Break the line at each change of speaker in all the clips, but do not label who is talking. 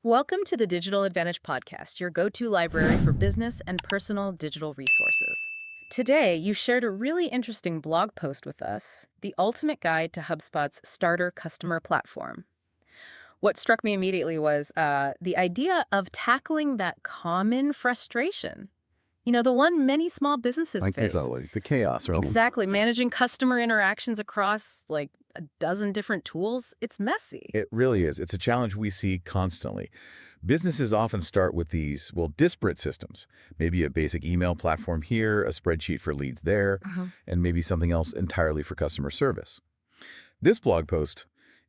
Welcome to the Digital Advantage Podcast, your go-to library for business and personal digital resources. Today, you shared a really interesting blog post with us, The Ultimate Guide to HubSpot's Starter Customer Platform. What struck me immediately was the idea of tackling that common frustration. The one many small businesses face.
Exactly. The chaos, right?
Exactly. Managing customer interactions across like a dozen different tools, it's messy.
It really is. It's a challenge we see constantly. Businesses often start with these, disparate systems. Maybe a basic email platform here, a spreadsheet for leads there, and maybe something else entirely for customer service. This blog post,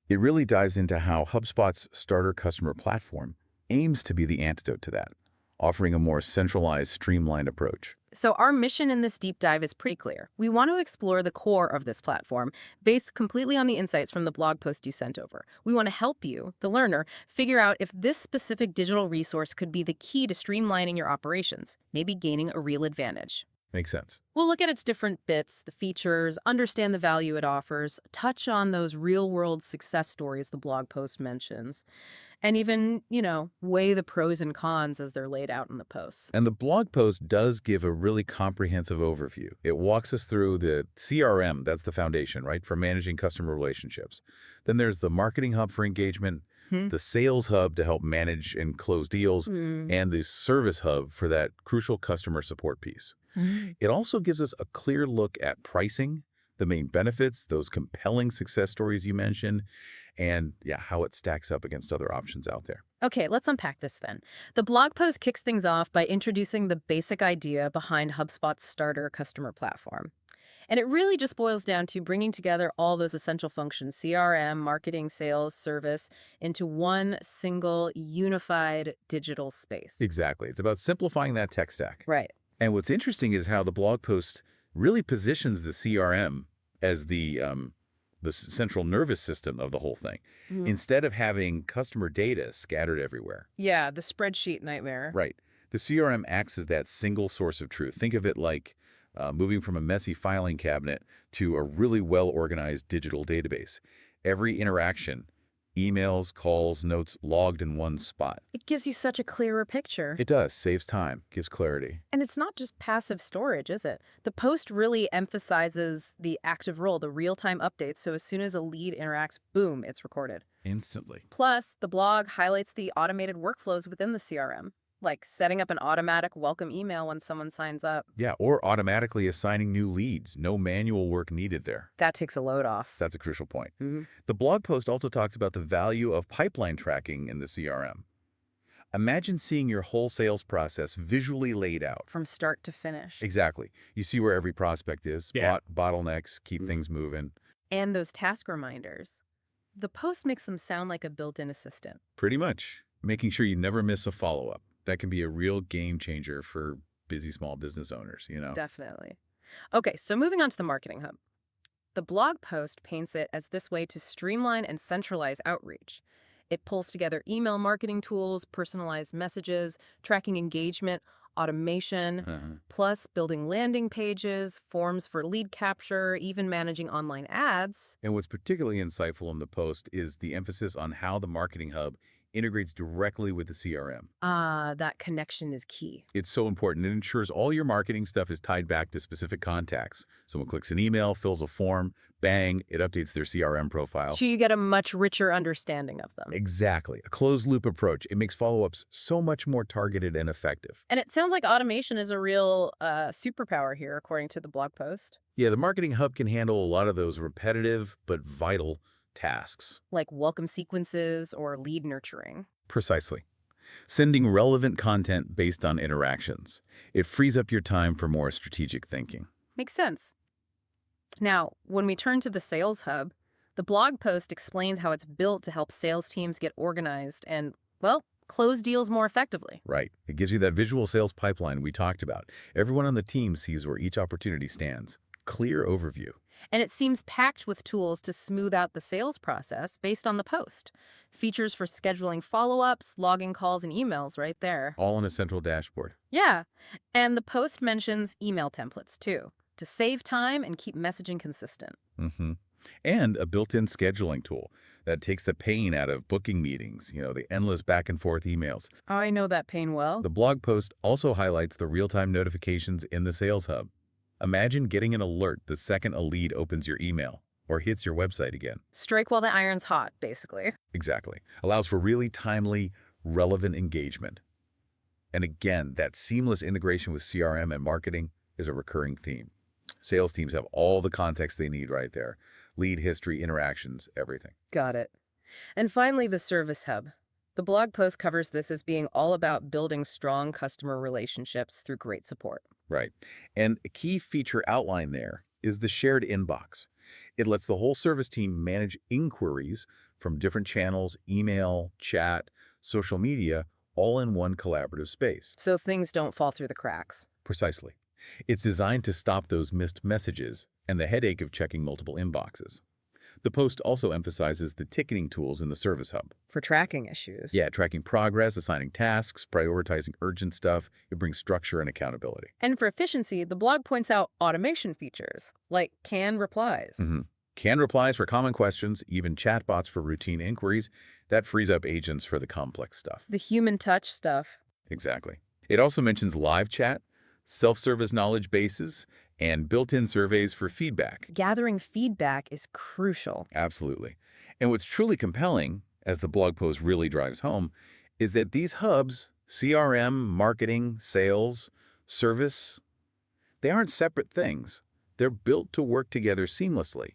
it really dives into how HubSpot's Starter Customer Platform aims to be the antidote to that, offering a more centralized, streamlined approach.
So our mission in this deep dive is pretty clear. We want to explore the core of this platform, based completely on the insights from the blog post you sent over. We want to help you, the learner, figure out if this specific digital resource could be the key to streamlining your operations, maybe gaining a real advantage.
Makes sense.
We'll look at its different bits, the features, understand the value it offers, touch on those real-world success stories the blog post mentions, and even, weigh the pros and cons as they're laid out in the post.
And the blog post does give a really comprehensive overview. It walks us through the CRM, that's the foundation, right, for managing customer relationships. Then there's the marketing hub for engagement, the sales hub to help manage and close deals, and the service hub for that crucial customer support piece. It also gives us a clear look at pricing, the main benefits, those compelling success stories you mentioned, and how it stacks up against other options out there.
Okay, let's unpack this then. The blog post kicks things off by introducing the basic idea behind HubSpot's Starter Customer Platform. And it really just boils down to bringing together all those essential functions, CRM, marketing, sales, service, into one single unified digital space.
Exactly. It's about simplifying that tech stack.
Right.
And what's interesting is how the blog post really positions the CRM as the central nervous system of the whole thing, instead of having customer data scattered everywhere.
Yeah, the spreadsheet nightmare.
Right. The CRM acts as that single source of truth. Think of it like moving from a messy filing cabinet to a really well-organized digital database. Every interaction, emails, calls, notes, logged in one spot.
It gives you such a clearer picture.
It does. Saves time. Gives clarity.
And it's not just passive storage, is it? The post really emphasizes the active role, the real-time updates, so as soon as a lead interacts, boom, it's recorded.
Instantly.
Plus, the blog highlights the automated workflows within the CRM, like setting up an automatic welcome email when someone signs up.
Yeah, or automatically assigning new leads. No manual work needed there.
That takes a load off.
That's a crucial point. The blog post also talks about the value of pipeline tracking in the CRM. Imagine seeing your whole sales process visually laid out.
From start to finish.
Exactly. You see where every prospect is, bottlenecks, keep things moving.
And those task reminders. The post makes them sound like a built-in assistant.
Pretty much. Making sure you never miss a follow-up. That can be a real game changer for busy small business owners,
Definitely. Okay, so moving on to the Marketing Hub. The blog post paints it as this way to streamline and centralize outreach. It pulls together email marketing tools, personalized messages, tracking engagement, automation, plus building landing pages, forms for lead capture, even managing online ads.
And what's particularly insightful in the post is the emphasis on how the Marketing Hub integrates directly with the CRM.
That connection is key.
It's so important. It ensures all your marketing stuff is tied back to specific contacts. Someone clicks an email, fills a form, bang, it updates their CRM profile.
So you get a much richer understanding of them.
Exactly. A closed-loop approach. It makes follow-ups so much more targeted and effective.
And it sounds like automation is a real superpower here, according to the blog post.
Yeah, the Marketing Hub can handle a lot of those repetitive but vital tasks.
Like welcome sequences or lead nurturing.
Precisely. Sending relevant content based on interactions. It frees up your time for more strategic thinking.
Makes sense. Now, when we turn to the Sales Hub, the blog post explains how it's built to help sales teams get organized and, close deals more effectively.
Right. It gives you that visual sales pipeline we talked about. Everyone on the team sees where each opportunity stands. Clear overview.
And it seems packed with tools to smooth out the sales process based on the post. Features for scheduling follow-ups, logging calls, and emails right there.
All in a central dashboard.
Yeah. And the post mentions email templates, too, to save time and keep messaging consistent.
And a built-in scheduling tool that takes the pain out of booking meetings, the endless back and forth emails.
I know that pain well.
The blog post also highlights the real-time notifications in the Sales Hub. Imagine getting an alert the second a lead opens your email or hits your website again.
Strike while the iron's hot, basically.
Exactly. Allows for really timely, relevant engagement. And again, that seamless integration with CRM and marketing is a recurring theme. Sales teams have all the context they need right there. Lead history, interactions, everything.
Got it. And finally, the Service Hub. The blog post covers this as being all about building strong customer relationships through great support.
Right. And a key feature outlined there is the shared inbox. It lets the whole service team manage inquiries from different channels, email, chat, social media, all in one collaborative space.
So things don't fall through the cracks.
Precisely. It's designed to stop those missed messages and the headache of checking multiple inboxes. The post also emphasizes the ticketing tools in the Service Hub.
For tracking issues.
Yeah, tracking progress, assigning tasks, prioritizing urgent stuff. It brings structure and accountability.
And for efficiency, the blog points out automation features, like canned replies.
Canned replies for common questions, even chatbots for routine inquiries. That frees up agents for the complex stuff.
The human touch stuff.
Exactly. It also mentions live chat, self-service knowledge bases, and built-in surveys for feedback.
Gathering feedback is crucial.
Absolutely. And what's truly compelling, as the blog post really drives home, is that these hubs, CRM, marketing, sales, service, they aren't separate things. They're built to work together seamlessly.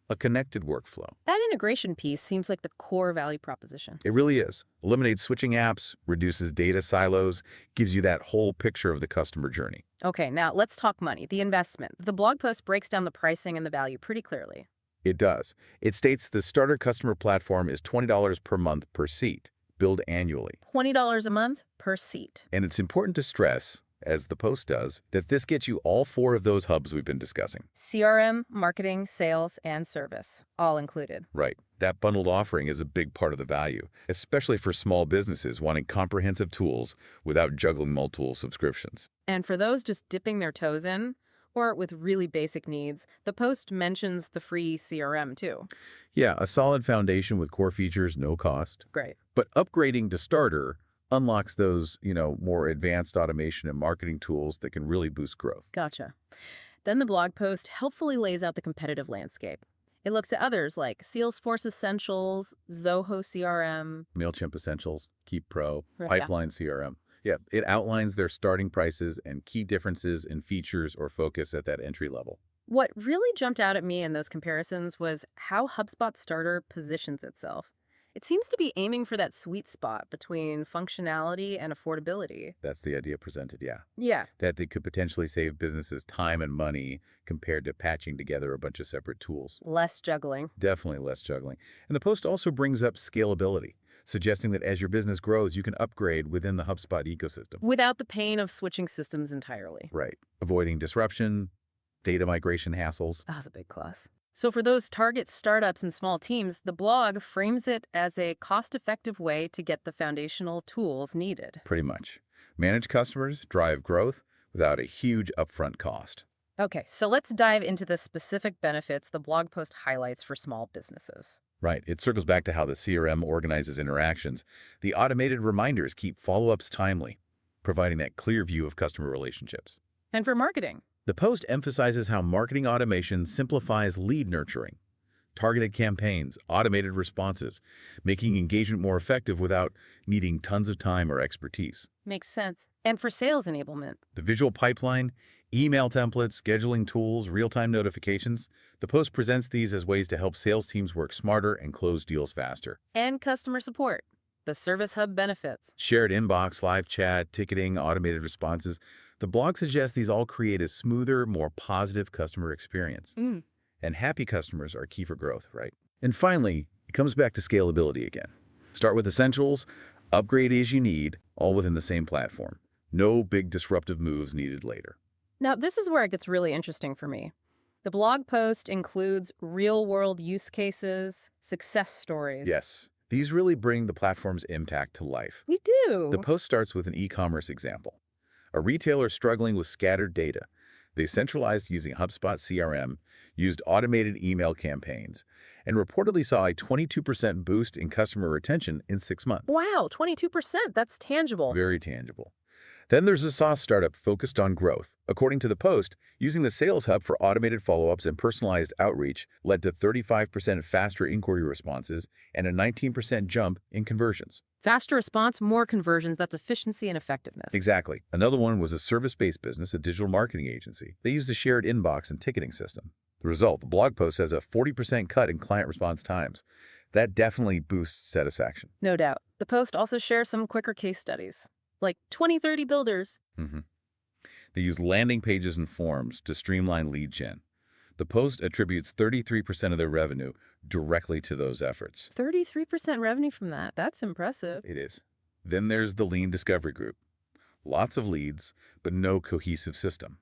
A connected workflow.
That integration piece seems like the core value proposition.
It really is. Eliminates switching apps, reduces data silos, gives you that whole picture of the customer journey.
Okay, now let's talk money, the investment. The blog post breaks down the pricing and the value pretty clearly.
It does. It states the starter customer platform is $20 per month per seat, billed annually.
$20 a month per seat.
And it's important to stress, as the post does, that this gets you all 4 of those hubs we've been discussing.
CRM, marketing, sales, and service, all included.
Right. That bundled offering is a big part of the value, especially for small businesses wanting comprehensive tools without juggling multiple subscriptions.
And for those just dipping their toes in, or with really basic needs, the post mentions the free CRM too.
Yeah, a solid foundation with core features, no cost.
Great.
But upgrading to starter unlocks those, more advanced automation and marketing tools that can really boost growth.
Gotcha. Then the blog post helpfully lays out the competitive landscape. It looks at others like Salesforce Essentials, Zoho CRM,
MailChimp Essentials, Keep Pro,
Right.
Pipeline CRM. Yeah, it outlines their starting prices and key differences in features or focus at that entry level.
What really jumped out at me in those comparisons was how HubSpot Starter positions itself. It seems to be aiming for that sweet spot between functionality and affordability.
That's the idea presented, yeah.
Yeah.
That they could potentially save businesses time and money compared to patching together a bunch of separate tools.
Less juggling.
Definitely less juggling. And the post also brings up scalability, suggesting that as your business grows, you can upgrade within the HubSpot ecosystem.
Without the pain of switching systems entirely.
Right. Avoiding disruption, data migration hassles.
That's a big plus. So for those target startups and small teams, the blog frames it as a cost-effective way to get the foundational tools needed.
Pretty much. Manage customers, drive growth without a huge upfront cost.
Okay, so let's dive into the specific benefits the blog post highlights for small businesses.
Right. It circles back to how the CRM organizes interactions. The automated reminders keep follow-ups timely, providing that clear view of customer relationships.
And for marketing,
The post emphasizes how marketing automation simplifies lead nurturing, targeted campaigns, automated responses, making engagement more effective without needing tons of time or expertise.
makes sense. And for sales enablement,
The visual pipeline, email templates, scheduling tools, real-time notifications, the post presents these as ways to help sales teams work smarter and close deals faster.
and customer support, the Service Hub benefits.
Shared inbox, live chat, ticketing, automated responses. The blog suggests these all create a smoother, more positive customer experience. And happy customers are key for growth, right? And finally, it comes back to scalability again. Start with essentials, upgrade as you need, all within the same platform. No big disruptive moves needed later.
Now, this is where it gets really interesting for me. The blog post includes real-world use cases, success stories.
Yes, these really bring the platform's impact to life.
We do.
The post starts with an e-commerce example. A retailer struggling with scattered data. They centralized using HubSpot CRM, used automated email campaigns, and reportedly saw a 22% boost in customer retention in 6 months.
Wow, 22%. That's tangible.
Very tangible. Then there's a SaaS startup focused on growth. According to the Post, using the Sales Hub for automated follow-ups and personalized outreach led to 35% faster inquiry responses and a 19% jump in conversions.
Faster response, more conversions. That's efficiency and effectiveness.
Exactly. Another one was a service-based business, a digital marketing agency. They used a shared inbox and ticketing system. The result, the blog post says a 40% cut in client response times. That definitely boosts satisfaction.
No doubt. The Post also shares some quicker case studies, like 2030 builders.
They use landing pages and forms to streamline lead gen. The Post attributes 33% of their revenue directly to those efforts.
33% revenue from that. That's impressive.
It is. Then there's the Lean Discovery Group. Lots of leads, but no cohesive system.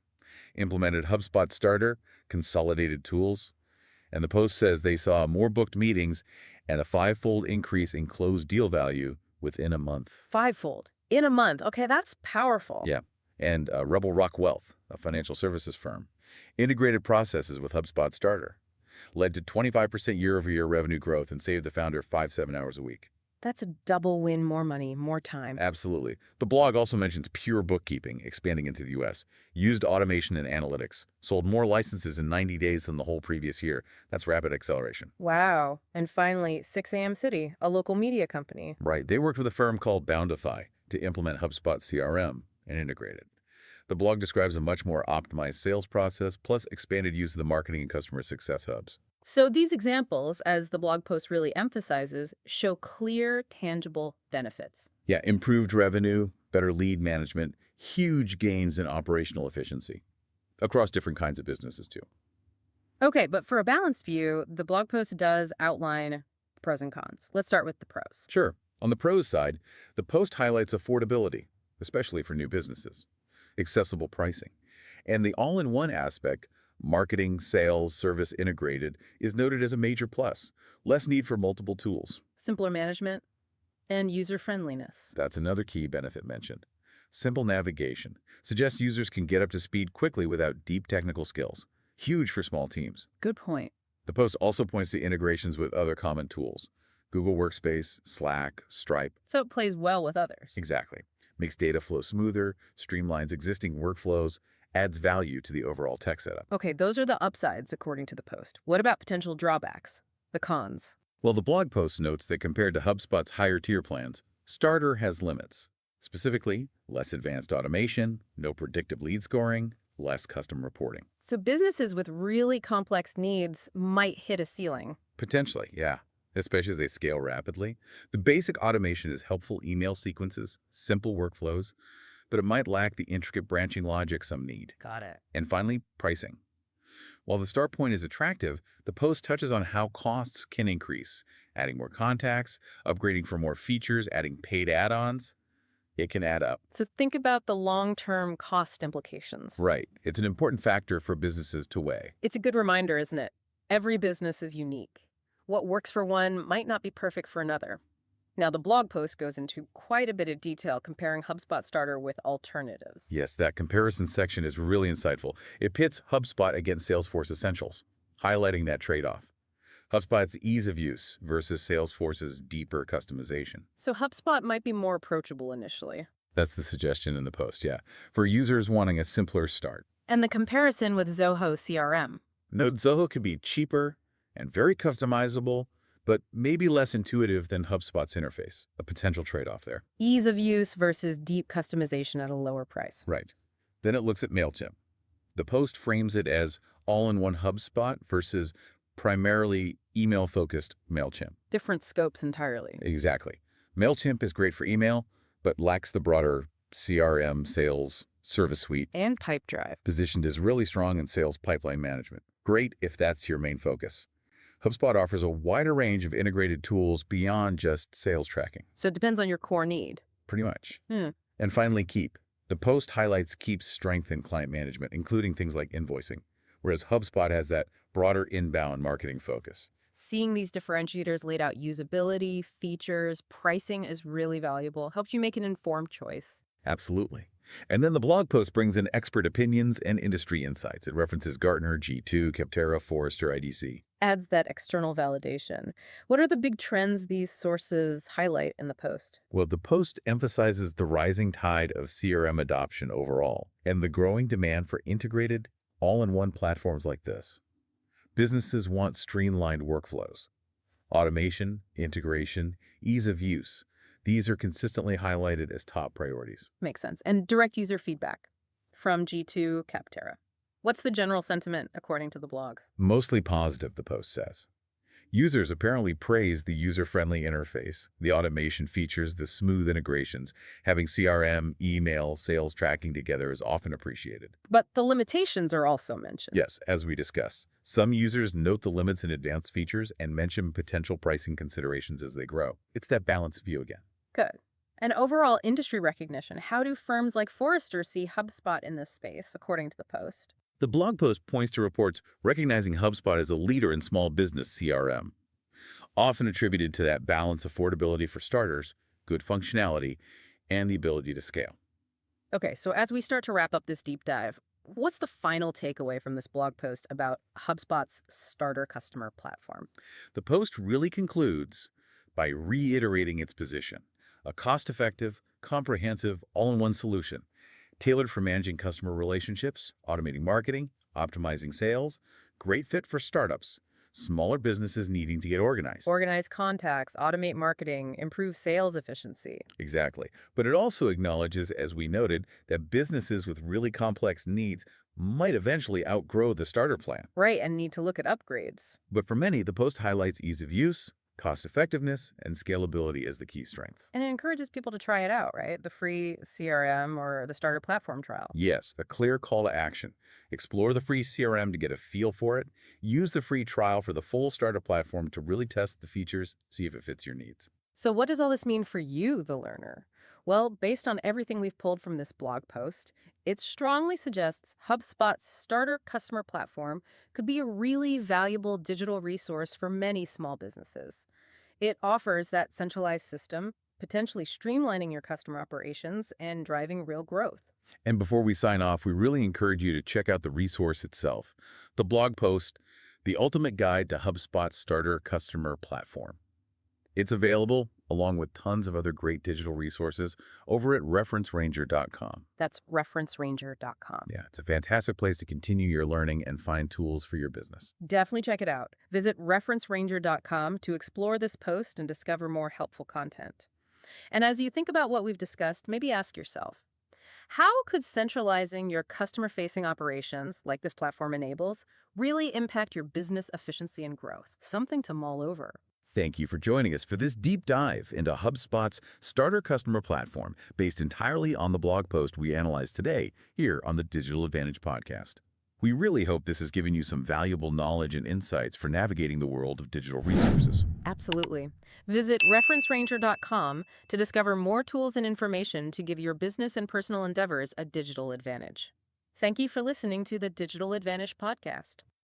Implemented HubSpot Starter, consolidated tools, and the Post says they saw more booked meetings and a 5-fold increase in closed deal value within a month.
5-fold in a month. Okay, that's powerful.
Yeah. And Rebel Rock Wealth, a financial services firm, integrated processes with HubSpot Starter, led to 25% year-over-year revenue growth and saved the founder 5-7 hours a week.
That's a double win, more money, more time.
Absolutely. The blog also mentions Pure Bookkeeping, expanding into the U.S., used automation and analytics, sold more licenses in 90 days than the whole previous year. That's rapid acceleration.
Wow. And finally, 6 AM City, a local media company.
Right. They worked with a firm called Boundify to implement HubSpot CRM and integrate it. The blog describes a much more optimized sales process, plus expanded use of the marketing and customer success hubs.
So these examples, as the blog post really emphasizes, show clear, tangible benefits.
Yeah, improved revenue, better lead management, huge gains in operational efficiency across different kinds of businesses too.
Okay, but for a balanced view, the blog post does outline pros and cons. Let's start with the pros.
Sure. On the pros side, the post highlights affordability, especially for new businesses, accessible pricing, and the all-in-one aspect, marketing, sales, service integrated, is noted as a major plus. Less need for multiple tools.
Simpler management and user-friendliness.
That's another key benefit mentioned. Simple navigation suggests users can get up to speed quickly without deep technical skills. Huge for small teams.
Good point.
The post also points to integrations with other common tools. Google Workspace, Slack, Stripe.
So it plays well with others.
Exactly. Makes data flow smoother, streamlines existing workflows, adds value to the overall tech setup.
Okay, those are the upsides, according to the post. What about potential drawbacks? The cons?
Well, the blog post notes that compared to HubSpot's higher tier plans, Starter has limits. Specifically, less advanced automation, no predictive lead scoring, less custom reporting.
So businesses with really complex needs might hit a ceiling.
Potentially, yeah. Especially as they scale rapidly. The basic automation is helpful email sequences, simple workflows, but it might lack the intricate branching logic some need.
Got it.
And finally, pricing. While the start point is attractive, the post touches on how costs can increase, adding more contacts, upgrading for more features, adding paid add-ons. It can add up.
So think about the long-term cost implications.
Right. It's an important factor for businesses to weigh.
It's a good reminder, isn't it? Every business is unique. What works for one might not be perfect for another. Now, the blog post goes into quite a bit of detail comparing HubSpot Starter with alternatives.
Yes, that comparison section is really insightful. It pits HubSpot against Salesforce Essentials, highlighting that trade-off. HubSpot's ease of use versus Salesforce's deeper customization.
So HubSpot might be more approachable initially.
That's the suggestion in the post, yeah, for users wanting a simpler start.
And the comparison with Zoho CRM.
Note Zoho could be cheaper and very customizable, but maybe less intuitive than HubSpot's interface, a potential trade-off there.
Ease of use versus deep customization at a lower price.
Right. Then it looks at MailChimp. The post frames it as all-in-one HubSpot versus primarily email-focused MailChimp.
Different scopes entirely.
Exactly. MailChimp is great for email, but lacks the broader CRM, sales, service suite.
And Pipedrive.
Positioned as really strong in sales pipeline management. Great if that's your main focus. HubSpot offers a wider range of integrated tools beyond just sales tracking.
So it depends on your core need.
Pretty much. And finally, Keep. The post highlights Keep's strength in client management, including things like invoicing, whereas HubSpot has that broader inbound marketing focus.
Seeing these differentiators laid out usability, features, pricing is really valuable. Helps you make an informed choice.
Absolutely. And then the blog post brings in expert opinions and industry insights. It references Gartner, G2, Capterra, Forrester, IDC.
Adds that external validation. What are the big trends these sources highlight in the post?
Well, the post emphasizes the rising tide of CRM adoption overall and the growing demand for integrated, all-in-one platforms like this. Businesses want streamlined workflows. Automation, integration, ease of use. These are consistently highlighted as top priorities.
Makes sense. And direct user feedback from G2 Capterra. What's the general sentiment according to the blog?
Mostly positive, the post says. Users apparently praise the user-friendly interface, the automation features, the smooth integrations. Having CRM, email, sales tracking together is often appreciated.
But the limitations are also mentioned.
Yes, as we discussed, some users note the limits in advanced features and mention potential pricing considerations as they grow. It's that balanced view again.
Good. And overall industry recognition. How do firms like Forrester see HubSpot in this space, according to the post?
The blog post points to reports recognizing HubSpot as a leader in small business CRM, often attributed to that balance affordability for starters, good functionality, and the ability to scale.
Okay, so as we start to wrap up this deep dive, what's the final takeaway from this blog post about HubSpot's starter customer platform?
The post really concludes by reiterating its position, a cost-effective, comprehensive, all-in-one solution tailored for managing customer relationships, automating marketing, optimizing sales, great fit for startups, smaller businesses needing to get organized.
Organize contacts, automate marketing, improve sales efficiency.
Exactly. But it also acknowledges, as we noted, that businesses with really complex needs might eventually outgrow the starter plan.
Right, and need to look at upgrades.
But for many, the post highlights ease of use, cost-effectiveness, and scalability as the key strengths.
And it encourages people to try it out, right? The free CRM or the starter platform trial.
Yes, a clear call to action. Explore the free CRM to get a feel for it. Use the free trial for the full starter platform to really test the features, see if it fits your needs.
So what does all this mean for you, the learner? Well, based on everything we've pulled from this blog post, it strongly suggests HubSpot's starter customer platform could be a really valuable digital resource for many small businesses. It offers that centralized system, potentially streamlining your customer operations and driving real growth.
And before we sign off, we really encourage you to check out the resource itself, the blog post, The Ultimate Guide to HubSpot's Starter Customer Platform. It's available, along with tons of other great digital resources, over at referenceranger.com.
That's referenceranger.com.
Yeah, it's a fantastic place to continue your learning and find tools for your business.
Definitely check it out. Visit referenceranger.com to explore this post and discover more helpful content. And as you think about what we've discussed, maybe ask yourself, how could centralizing your customer-facing operations, like this platform enables, really impact your business efficiency and growth? Something to mull over.
Thank you for joining us for this deep dive into HubSpot's Starter Customer Platform, based entirely on the blog post we analyzed today here on the Digital Advantage podcast. We really hope this has given you some valuable knowledge and insights for navigating the world of digital resources.
Absolutely. Visit referenceranger.com to discover more tools and information to give your business and personal endeavors a digital advantage. Thank you for listening to the Digital Advantage podcast.